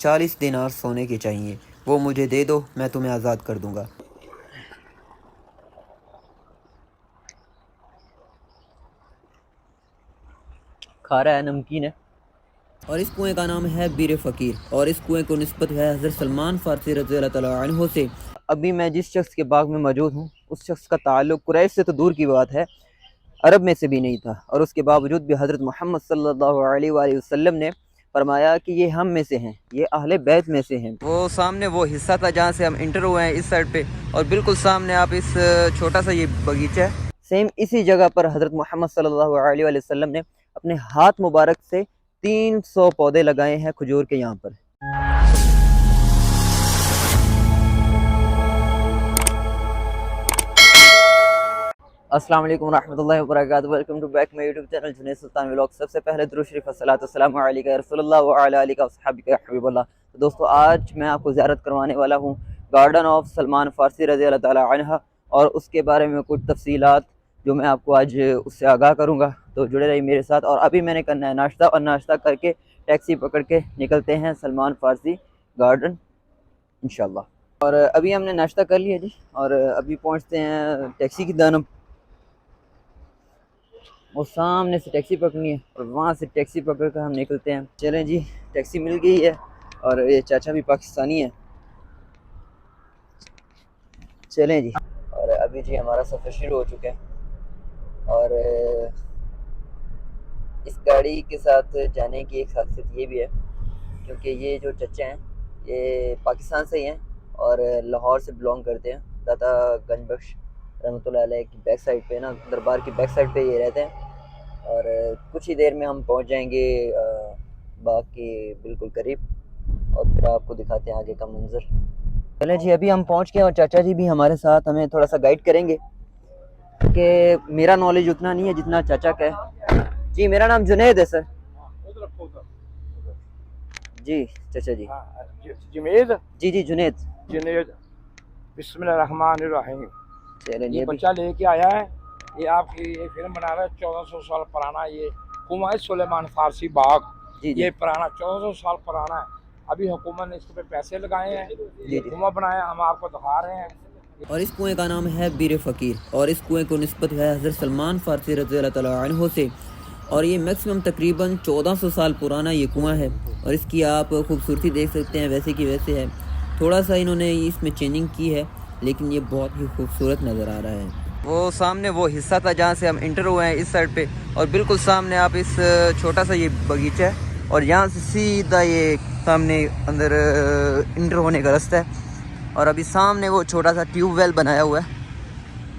40 دینار سونے کے چاہیے، وہ مجھے دے دو، میں تمہیں آزاد کر دوں گا۔ کھا رہا ہے، نمکین ہے۔ اور اس کنویں کا نام ہے بیر فقیر، اور اس کنویں کو نسبت ہے حضرت سلمان فارسی رضی اللہ تعالیٰ عنہ سے۔ ابھی میں جس شخص کے باغ میں موجود ہوں، اس شخص کا تعلق قریش سے تو دور کی بات ہے، عرب میں سے بھی نہیں تھا، اور اس کے باوجود بھی حضرت محمد صلی اللہ علیہ وآلہ وسلم نے فرمایا کہ یہ ہم میں سے ہیں، یہ اہل بیت میں سے ہیں۔ وہ سامنے وہ حصہ تھا جہاں سے ہم انٹر ہوئے ہیں اس سائڈ پہ، اور بالکل سامنے آپ اس چھوٹا سا یہ باغیچہ ہے، سیم اسی جگہ پر حضرت محمد صلی اللہ علیہ وآلہ وسلم نے اپنے ہاتھ مبارک سے 300 پودے لگائے ہیں کھجور کے یہاں پر۔ السلام علیکم ورحمۃ اللہ وبرکاتہ، welcome to back my YouTube channel Junaid Sultan vlog. سب سے پہلے درود شریف الصلاۃ والسلام علیک یا رسول اللہ وعلی آلک وصحبہ یا حبیب اللہ۔ تو دوستو، آج میں آپ کو زیارت کروانے والا ہوں گارڈن آف سلمان فارسی رضی اللہ تعالیٰ عنہ، اور اس کے بارے میں کچھ تفصیلات جو میں آپ کو آج اس سے آگاہ کروں گا، تو جڑے رہیے میرے ساتھ۔ اور ابھی میں نے کرنا ہے ناشتہ، اور ناشتہ کر کے ٹیکسی پکڑ کے نکلتے ہیں سلمان فارسی گارڈن انشاءاللہ۔ اور ابھی ہم نے ناشتہ کر لیا جی، اور ابھی پہنچتے ہیں ٹیکسی کی جانب۔ وہ سامنے سے ٹیکسی پکڑنی ہے، اور وہاں سے ٹیکسی پکڑ کر ہم نکلتے ہیں۔ چلیں جی، ٹیکسی مل گئی ہے، اور یہ چاچا بھی پاکستانی ہے۔ چلیں جی، اور ابھی جی ہمارا سفر شروع ہو چکا ہے۔ اور اس گاڑی کے ساتھ جانے کی ایک خاصیت یہ بھی ہے، کیونکہ یہ جو چچا ہیں یہ پاکستان سے ہی ہیں، اور لاہور سے بلونگ کرتے ہیں۔ داتا گنج بخش رحمۃ اللہ علیہ کی بیک سائڈ پہ نا، دربار کی بیک سائڈ پہ یہ رہتے ہیں۔ اور کچھ ہی دیر میں ہم پہنچ جائیں گے باغ کے بالکل قریب، اور پھر آپ کو دکھاتے ہیں آگے کا منظر۔ چلیں جی، ابھی ہم پہنچ گئے، اور چاچا جی بھی ہمارے ساتھ ہمیں تھوڑا سا گائیڈ کریں گے، کہ میرا نالج اتنا نہیں ہے جتنا چاچا کا ہے۔ جی، میرا نام جنید ہے سر۔ جی چاچا جی۔ جمید، جی جی، جنید۔ جنید، بسم اللہ الرحمن الرحیم۔ چلیں جی، یہ ابھی بچہ لے کے آیا ہے، یہ آپ کی یہ فلم بنا رہا ہے 1400 سال پرانا، یہ کنواں سلیمان فارسی باغ، جی جی یہ پرانا 1400 سال پرانا ہے۔ ابھی حکومت نے اس پہ پیسے لگائے ہیں، جی یہ جی۔ کنواں بنایا، ہم آپ کو دکھا رہے ہیں۔ اور اس کنویں کا نام ہے بیر فقیر، اور اس کنویں کو نسبت ہے حضرت سلمان فارسی رضی اللہ تعالیٰ عنہ سے، اور یہ میکسیمم تقریباً 1400 سال پرانا یہ کنواں ہے، اور اس کی آپ خوبصورتی دیکھ سکتے ہیں، ویسے کی ویسے ہے۔ تھوڑا سا انہوں نے اس میں چینجنگ کی ہے، لیکن یہ بہت ہی خوبصورت نظر آ رہا ہے۔ وہ سامنے وہ حصہ تھا جہاں سے ہم انٹر ہوئے ہیں اس سائڈ پہ، اور بالکل سامنے آپ اس چھوٹا سا یہ باغیچہ ہے، اور یہاں سے سیدھا یہ سامنے اندر انٹر ہونے کا راستہ ہے۔ اور ابھی سامنے وہ چھوٹا سا ٹیوب ویل بنایا ہوا ہے،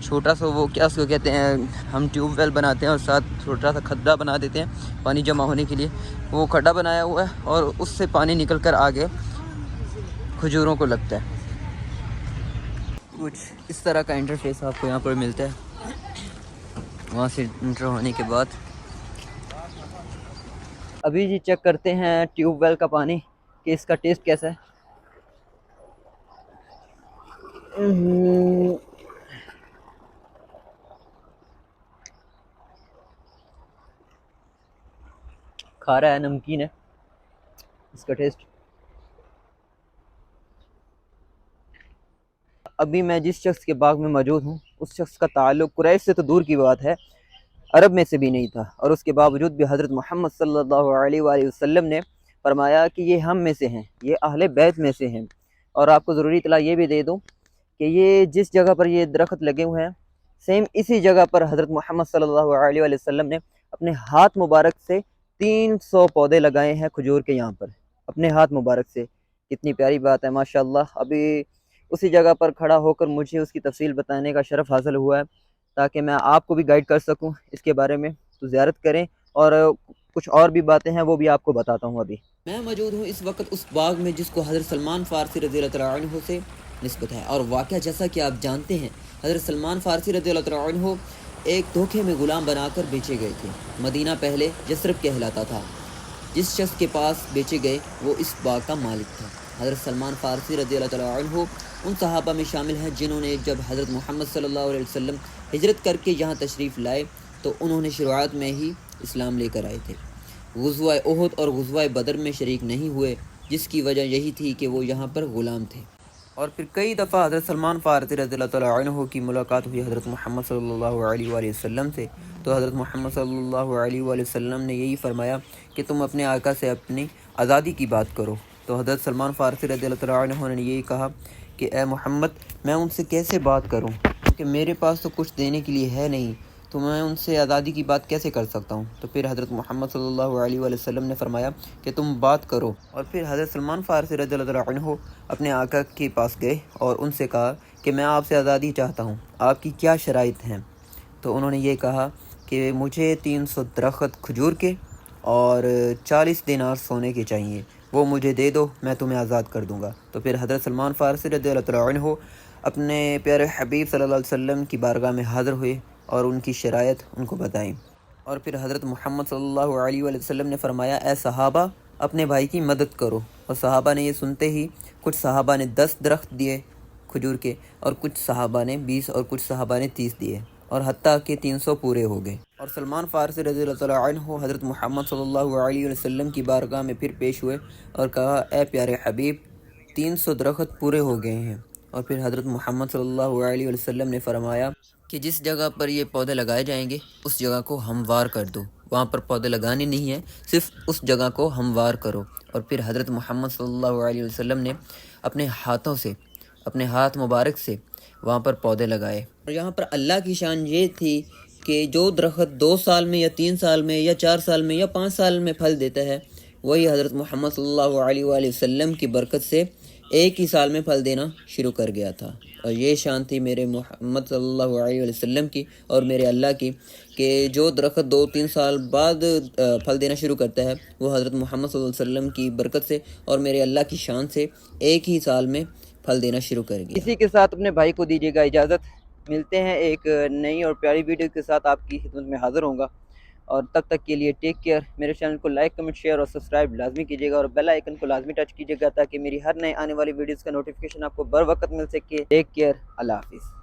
چھوٹا سا وہ کیا اس کو کہتے ہیں، ہم ٹیوب ویل بناتے ہیں اور ساتھ چھوٹا سا کھڈا بنا دیتے ہیں پانی جمع ہونے کے لیے، وہ کھڈا بنایا ہوا ہے، اور اس سے پانی نکل کر آگے کھجوروں کو لگتا ہے۔ کچھ اس طرح کا انٹرفیس آپ کو یہاں پر ملتا ہے وہاں سے انٹر ہونے کے بعد۔ ابھی جی چیک کرتے ہیں ٹیوب ویل کا پانی کہ اس کا ٹیسٹ کیسا ہے۔ کھا رہا ہے، نمکین ہے اس کا ٹیسٹ۔ ابھی میں جس شخص کے باغ میں موجود ہوں، اس شخص کا تعلق قریش سے تو دور کی بات ہے، عرب میں سے بھی نہیں تھا، اور اس کے باوجود بھی حضرت محمد صلی اللہ علیہ وآلہ وسلم نے فرمایا کہ یہ ہم میں سے ہیں، یہ اہل بیت میں سے ہیں۔ اور آپ کو ضروری اطلاع یہ بھی دے دوں کہ یہ جس جگہ پر یہ درخت لگے ہوئے ہیں، سیم اسی جگہ پر حضرت محمد صلی اللہ علیہ وآلہ وسلم نے اپنے ہاتھ مبارک سے 300 پودے لگائے ہیں کھجور کے یہاں پر، اپنے ہاتھ مبارک سے۔ کتنی پیاری بات ہے، ماشاءاللہ۔ ابھی اسی جگہ پر کھڑا ہو کر مجھے اس کی تفصیل بتانے کا شرف حاصل ہوا ہے، تاکہ میں آپ کو بھی گائیڈ کر سکوں اس کے بارے میں۔ تو زیارت کریں، اور کچھ اور بھی باتیں ہیں وہ بھی آپ کو بتاتا ہوں۔ ابھی میں موجود ہوں اس وقت اس باغ میں جس کو حضرت سلمان فارسی رضی اللہ تعالیٰ عنہ سے نسبت ہے، اور واقعہ جیسا کہ آپ جانتے ہیں، حضرت سلمان فارسی رضی اللہ تعالیٰ عنہ ایک دھوکے میں غلام بنا کر بیچے گئے تھے۔ مدینہ پہلے یثرب کہلاتا تھا، جس شخص کے پاس بیچے گئے وہ اس باغ کا مالک تھا۔ حضرت سلمان فارسی رضی اللہ تعالیٰ عنہ ان صحابہ میں شامل ہیں جنہوں نے جب حضرت محمد صلی اللہ علیہ وسلم ہجرت کر کے یہاں تشریف لائے تو انہوں نے شروعات میں ہی اسلام لے کر آئے تھے۔ غزوہ احد اور غزوہ بدر میں شریک نہیں ہوئے، جس کی وجہ یہی تھی کہ وہ یہاں پر غلام تھے۔ اور پھر کئی دفعہ حضرت سلمان فارسی رضی اللہ تعالیٰ عنہ کی ملاقات ہوئی حضرت محمد صلی اللہ علیہ وآلہ وسلم سے، تو حضرت محمد صلی اللہ علیہ وآلہ وسلم نے یہی فرمایا کہ تم اپنے آقا سے اپنی آزادی کی بات کرو۔ تو حضرت سلمان فارسی رضی اللہ تعالیٰ عنہ نے یہی کہا کہ اے محمد، میں ان سے کیسے بات کروں، کیونکہ میرے پاس تو کچھ دینے کے لیے ہے نہیں، تو میں ان سے آزادی کی بات کیسے کر سکتا ہوں۔ تو پھر حضرت محمد صلی اللہ علیہ وآلہ وسلم نے فرمایا کہ تم بات کرو۔ اور پھر حضرت سلمان فارسی رضی اللہ عنہ اپنے آقا کے پاس گئے اور ان سے کہا کہ میں آپ سے آزادی چاہتا ہوں، آپ کی کیا شرائط ہیں؟ تو انہوں نے یہ کہا کہ مجھے 300 درخت کھجور کے اور 40 دینار سونے کے چاہیے، وہ مجھے دے دو، میں تمہیں آزاد کر دوں گا۔ تو پھر حضرت سلمان فارسی رضی اللہ عنہ اپنے پیارے حبیب صلی اللہ علیہ وسلم کی بارگاہ میں حاضر ہوئے اور ان کی شرائط ان کو بتائیں۔ اور پھر حضرت محمد صلی اللہ علیہ وآلہ وسلم نے فرمایا اے صحابہ، اپنے بھائی کی مدد کرو۔ اور صحابہ نے یہ سنتے ہی کچھ صحابہ نے 10 درخت دیے کھجور کے، اور کچھ صحابہ نے 20 اور کچھ صحابہ نے 30 دیے، اور حتیٰ کہ 300 پورے ہو گئے۔ اور سلمان فارسی رضی اللہ تعالیٰ عنہ حضرت محمد صلی اللہ علیہ وسلم کی بارگاہ میں پھر پیش ہوئے اور کہا اے پیارے حبیب، 300 درخت پورے ہو گئے ہیں۔ اور پھر حضرت محمد صلی اللہ علیہ وسلم نے فرمایا کہ جس جگہ پر یہ پودے لگائے جائیں گے اس جگہ کو ہموار کر دو، وہاں پر پودے لگانے نہیں ہیں، صرف اس جگہ کو ہموار کرو۔ اور پھر حضرت محمد صلی اللہ علیہ وسلم نے اپنے ہاتھوں سے، اپنے ہاتھ مبارک سے وہاں پر پودے لگائے۔ اور یہاں پر اللہ کی شان یہ تھی کہ جو درخت 2 سال میں یا 3 سال میں یا 4 سال میں یا 5 سال میں پھل دیتا ہے، وہی حضرت محمد صلی اللہ علیہ وآلہ وسلم کی برکت سے ایک ہی سال میں پھل دینا شروع کر گیا تھا۔ اور یہ شان تھی میرے محمد صلی اللہ علیہ وسلم کی اور میرے اللہ کی کہ جو درخت 2-3 سال بعد پھل دینا شروع کرتا ہے، وہ حضرت محمد صلی اللہ علیہ وسلم کی برکت سے اور میرے اللہ کی شان سے ایک ہی سال میں پھل دینا شروع کر گیا۔ اسی کے ساتھ اپنے بھائی کو دیجیے گا اجازت، ملتے ہیں ایک نئی اور پیاری ویڈیو کے ساتھ آپ کی خدمت میں حاضر ہوں گا، اور تب تک کے لیے ٹیک کیئر۔ میرے چینل کو لائک، کمنٹ، شیئر اور سبسکرائب لازمی کیجیے گا، اور بیل آئیکن کو لازمی ٹچ کیجیے گا تاکہ میری ہر نئے آنے والی ویڈیوز کا نوٹیفیکیشن آپ کو بر وقت مل سکے۔ ٹیک کیئر، اللہ حافظ۔